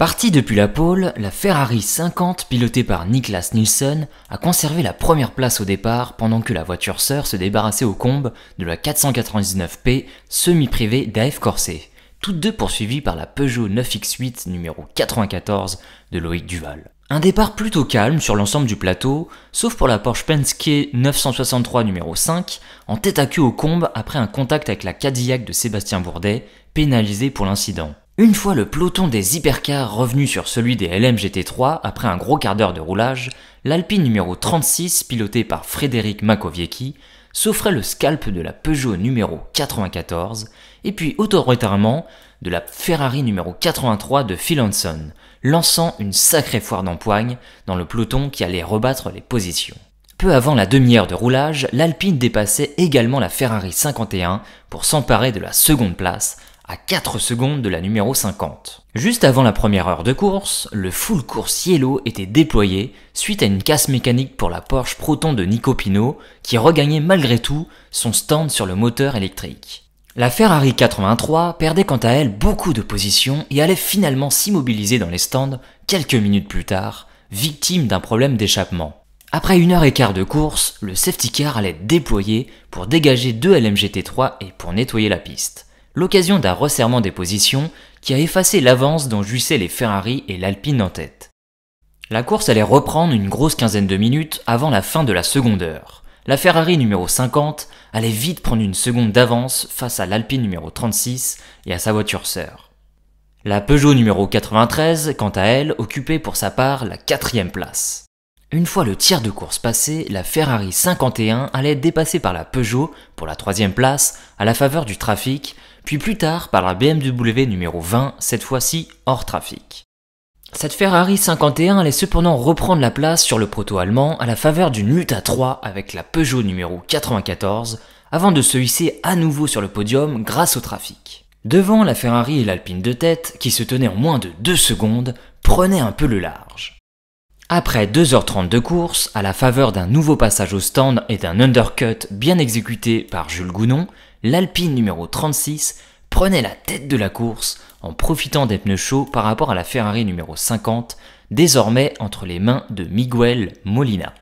Partie depuis la pole, la Ferrari 50 pilotée par Niklas Nielsen a conservé la première place au départ pendant que la voiture sœur se débarrassait aux combes de la 499P semi-privée d'AF Corse, toutes deux poursuivies par la Peugeot 9X8 numéro 94 de Loïc Duval. Un départ plutôt calme sur l'ensemble du plateau, sauf pour la Porsche Penske 963 numéro 5, en tête à queue aux combes après un contact avec la Cadillac de Sébastien Bourdet, pénalisé pour l'incident. Une fois le peloton des hypercars revenu sur celui des LM GT3 après un gros quart d'heure de roulage, l'Alpine numéro 36, pilotée par Frédéric Makowiecki, s'offrait le scalp de la Peugeot numéro 94, et puis autoritairement de la Ferrari numéro 83 de Phil Hanson, lançant une sacrée foire d'empoigne dans le peloton qui allait rebattre les positions. Peu avant la demi-heure de roulage, l'Alpine dépassait également la Ferrari 51 pour s'emparer de la seconde place, à 4 secondes de la numéro 50. Juste avant la première heure de course, le full course yellow était déployé suite à une casse mécanique pour la Porsche Proton de Nico Pino qui regagnait malgré tout son stand sur le moteur électrique. La Ferrari 83 perdait quant à elle beaucoup de positions et allait finalement s'immobiliser dans les stands quelques minutes plus tard, victime d'un problème d'échappement. Après 1h15 de course, le safety car allait être déployé pour dégager deux LMGT3 et pour nettoyer la piste. L'occasion d'un resserrement des positions qui a effacé l'avance dont jouissaient les Ferrari et l'Alpine en tête. La course allait reprendre une grosse quinzaine de minutes avant la fin de la seconde heure. La Ferrari numéro 50 allait vite prendre une seconde d'avance face à l'Alpine numéro 36 et à sa voiture sœur. La Peugeot numéro 93, quant à elle, occupait pour sa part la 4e place. Une fois le tiers de course passé, la Ferrari 51 allait être dépassée par la Peugeot pour la 3e place à la faveur du trafic, puis plus tard par la BMW numéro 20, cette fois-ci hors trafic. Cette Ferrari 51 allait cependant reprendre la place sur le proto-allemand à la faveur d'une lutte à 3 avec la Peugeot numéro 94, avant de se hisser à nouveau sur le podium grâce au trafic. Devant, la Ferrari et l'Alpine de tête, qui se tenaient en moins de 2 secondes, prenaient un peu le large. Après 2h30 de course, à la faveur d'un nouveau passage au stand et d'un undercut bien exécuté par Jules Gounon, l'Alpine numéro 36 prenait la tête de la course en profitant des pneus chauds par rapport à la Ferrari numéro 50, désormais entre les mains de Miguel Molina.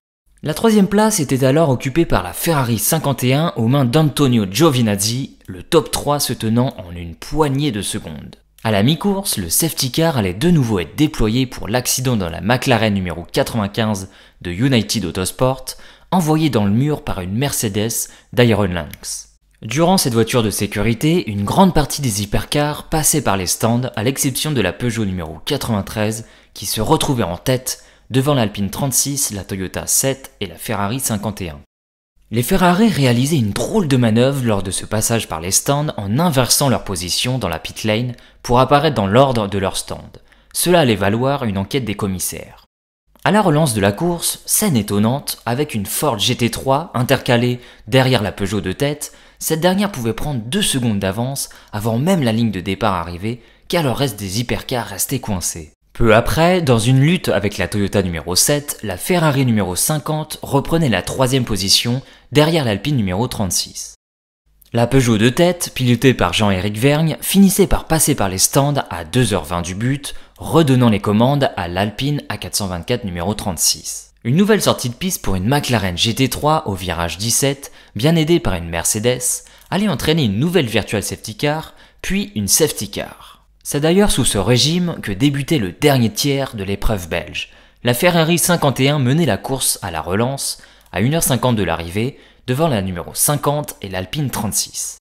La 3e place était alors occupée par la Ferrari 51 aux mains d'Antonio Giovinazzi, le top 3 se tenant en une poignée de secondes. À la mi-course, le safety car allait de nouveau être déployé pour l'accident dans la McLaren numéro 95 de United Autosport, envoyé dans le mur par une Mercedes d'Iron Lynx. Durant cette voiture de sécurité, une grande partie des hypercars passaient par les stands à l'exception de la Peugeot numéro 93 qui se retrouvait en tête devant l'Alpine 36, la Toyota 7 et la Ferrari 51. Les Ferrari réalisaient une drôle de manœuvre lors de ce passage par les stands en inversant leur position dans la pit lane pour apparaître dans l'ordre de leur stand. Cela allait valoir une enquête des commissaires. À la relance de la course, scène étonnante, avec une Ford GT3 intercalée derrière la Peugeot de tête, cette dernière pouvait prendre 2 secondes d'avance avant même la ligne de départ arrivée, car le reste des hypercars restait coincé. Peu après, dans une lutte avec la Toyota numéro 7, la Ferrari numéro 50 reprenait la 3e position derrière l'Alpine numéro 36. La Peugeot de tête, pilotée par Jean-Éric Vergne, finissait par passer par les stands à 2h20 du but, redonnant les commandes à l'Alpine A424 numéro 36. Une nouvelle sortie de piste pour une McLaren GT3 au virage 17, bien aidée par une Mercedes, allait entraîner une nouvelle virtual safety car, puis une safety car. C'est d'ailleurs sous ce régime que débutait le dernier tiers de l'épreuve belge. La Ferrari 51 menait la course à la relance, à 1h50 de l'arrivée, devant la numéro 50 et l'Alpine 36.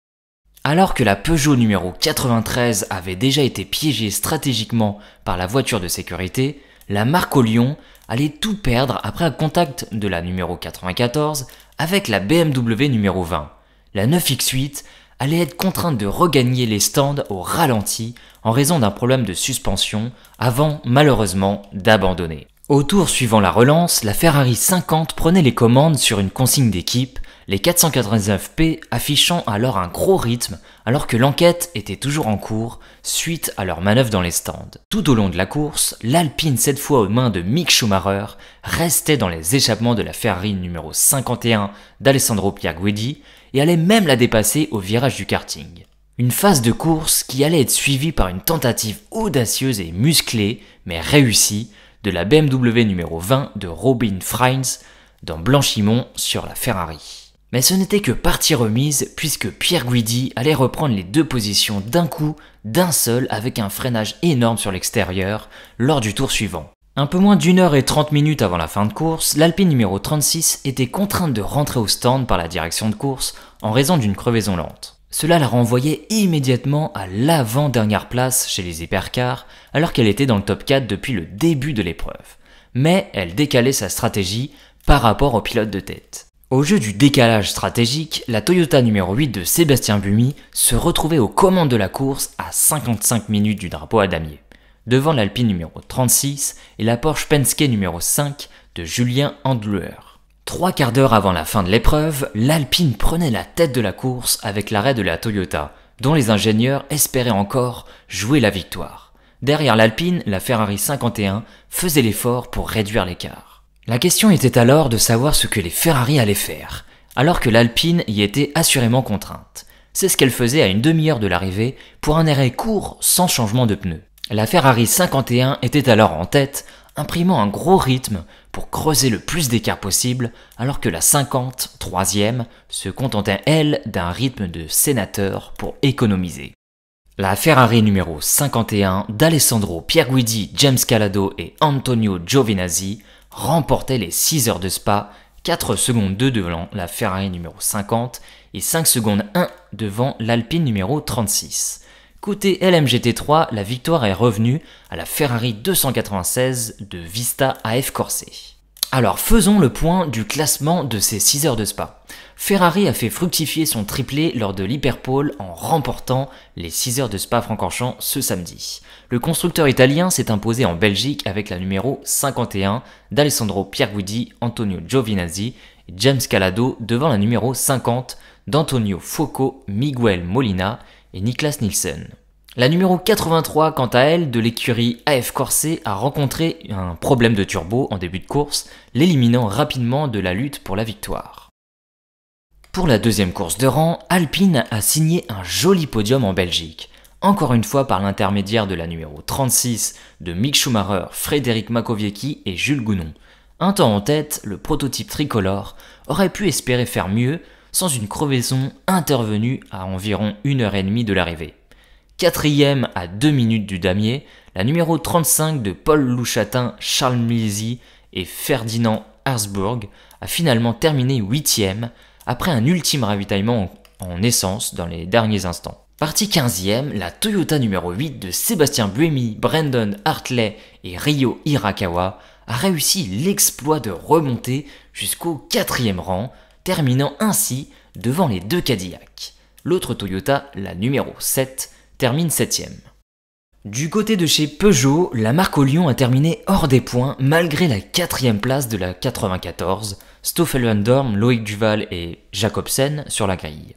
Alors que la Peugeot numéro 93 avait déjà été piégée stratégiquement par la voiture de sécurité, la marque au Lyon allait tout perdre après un contact de la numéro 94 avec la BMW numéro 20. La 9X8 allait être contrainte de regagner les stands au ralenti en raison d'un problème de suspension avant malheureusement d'abandonner. Au tour suivant la relance, la Ferrari 50 prenait les commandes sur une consigne d'équipe, les 499P affichant alors un gros rythme alors que l'enquête était toujours en cours suite à leur manœuvre dans les stands. Tout au long de la course, l'Alpine cette fois aux mains de Mick Schumacher restait dans les échappements de la Ferrari numéro 51 d'Alessandro Pierguidi et allait même la dépasser au virage du karting. Une phase de course qui allait être suivie par une tentative audacieuse et musclée, mais réussie, de la BMW numéro 20 de Robin Frijns dans Blanchimont sur la Ferrari. Mais ce n'était que partie remise puisque Pierre Guidi allait reprendre les deux positions d'un coup, d'un seul, avec un freinage énorme sur l'extérieur lors du tour suivant. Un peu moins d'1h30 avant la fin de course, l'Alpine numéro 36 était contrainte de rentrer au stand par la direction de course en raison d'une crevaison lente. Cela la renvoyait immédiatement à l'avant-dernière place chez les hypercars alors qu'elle était dans le top 4 depuis le début de l'épreuve. Mais elle décalait sa stratégie par rapport au pilote de tête. Au jeu du décalage stratégique, la Toyota numéro 8 de Sébastien Buemi se retrouvait aux commandes de la course à 55 minutes du drapeau à damier, devant l'Alpine numéro 36 et la Porsche Penske numéro 5 de Julien Handler. 3 quarts d'heure avant la fin de l'épreuve, l'Alpine prenait la tête de la course avec l'arrêt de la Toyota, dont les ingénieurs espéraient encore jouer la victoire. Derrière l'Alpine, la Ferrari 51 faisait l'effort pour réduire l'écart. La question était alors de savoir ce que les Ferrari allaient faire, alors que l'Alpine y était assurément contrainte. C'est ce qu'elle faisait à une demi-heure de l'arrivée pour un arrêt court sans changement de pneus. La Ferrari 51 était alors en tête, imprimant un gros rythme pour creuser le plus d'écart possible, alors que la 50, troisième, se contentait elle d'un rythme de sénateur pour économiser. La Ferrari numéro 51 d'Alessandro Pierguidi, James Calado et Antonio Giovinazzi remportait les 6 heures de Spa, 4 secondes 2 devant la Ferrari numéro 50 et 5 secondes 1 devant l'Alpine numéro 36. Côté LMGT3, la victoire est revenue à la Ferrari 296 de Vista AF Corse. Alors faisons le point du classement de ces 6 heures de Spa. Ferrari a fait fructifier son triplé lors de l'Hyperpole en remportant les 6 heures de Spa-Francorchamps ce samedi. Le constructeur italien s'est imposé en Belgique avec la numéro 51 d'Alessandro Pierguidi, Antonio Giovinazzi et James Calado devant la numéro 50 d'Antonio Focco, Miguel Molina et Niklas Nielsen. La numéro 83, quant à elle, de l'écurie AF Corse, a rencontré un problème de turbo en début de course, l'éliminant rapidement de la lutte pour la victoire. Pour la deuxième course de rang, Alpine a signé un joli podium en Belgique, encore une fois par l'intermédiaire de la numéro 36 de Mick Schumacher, Frédéric Makowiecki et Jules Gounon. Un temps en tête, le prototype tricolore aurait pu espérer faire mieux sans une crevaison intervenue à environ 1h30 de l'arrivée. Quatrième à 2 minutes du damier, la numéro 35 de Paul Louchatin, Charles Milzy et Ferdinand Herzberg a finalement terminé 8e après un ultime ravitaillement en essence dans les derniers instants. Partie 15e, la Toyota numéro 8 de Sébastien Buemi, Brandon Hartley et Ryo Hirakawa a réussi l'exploit de remonter jusqu'au 4e rang, terminant ainsi devant les deux Cadillac. L'autre Toyota, la numéro 7, termine 7e. Du côté de chez Peugeot, la marque au lion a terminé hors des points malgré la 4e place de la 94, Stoffel Van Dorn, Loïc Duval et Jacobsen sur la grille.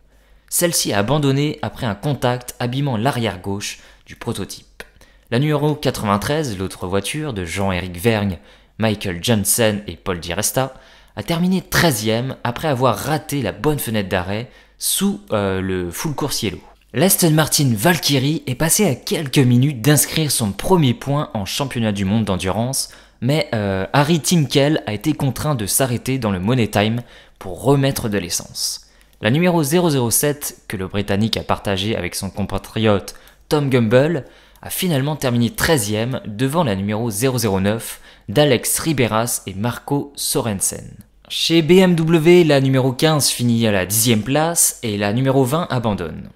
Celle-ci a abandonné après un contact abîmant l'arrière gauche du prototype. La numéro 93, l'autre voiture de Jean-Éric Vergne, Michael Johnson et Paul Di Resta, a terminé 13e après avoir raté la bonne fenêtre d'arrêt sous le full course yellow. L'Aston Martin Valkyrie est passé à quelques minutes d'inscrire son premier point en championnat du monde d'endurance, mais Harry Tinkel a été contraint de s'arrêter dans le Money Time pour remettre de l'essence. La numéro 007 que le Britannique a partagé avec son compatriote Tom Gumble a finalement terminé 13e devant la numéro 009 d'Alex Riberas et Marco Sorensen. Chez BMW, la numéro 15 finit à la 10e place et la numéro 20 abandonne.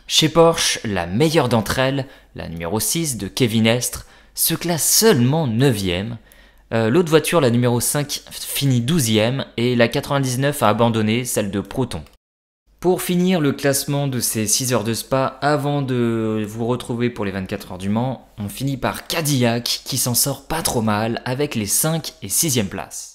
Chez Porsche, la meilleure d'entre elles, la numéro 6 de Kevin Estre, se classe seulement 9e. L'autre voiture, la numéro 5, finit 12e et la 99 a abandonné, celle de Proton. Pour finir le classement de ces 6 heures de Spa, avant de vous retrouver pour les 24 heures du Mans, on finit par Cadillac qui s'en sort pas trop mal avec les 5 et 6e places.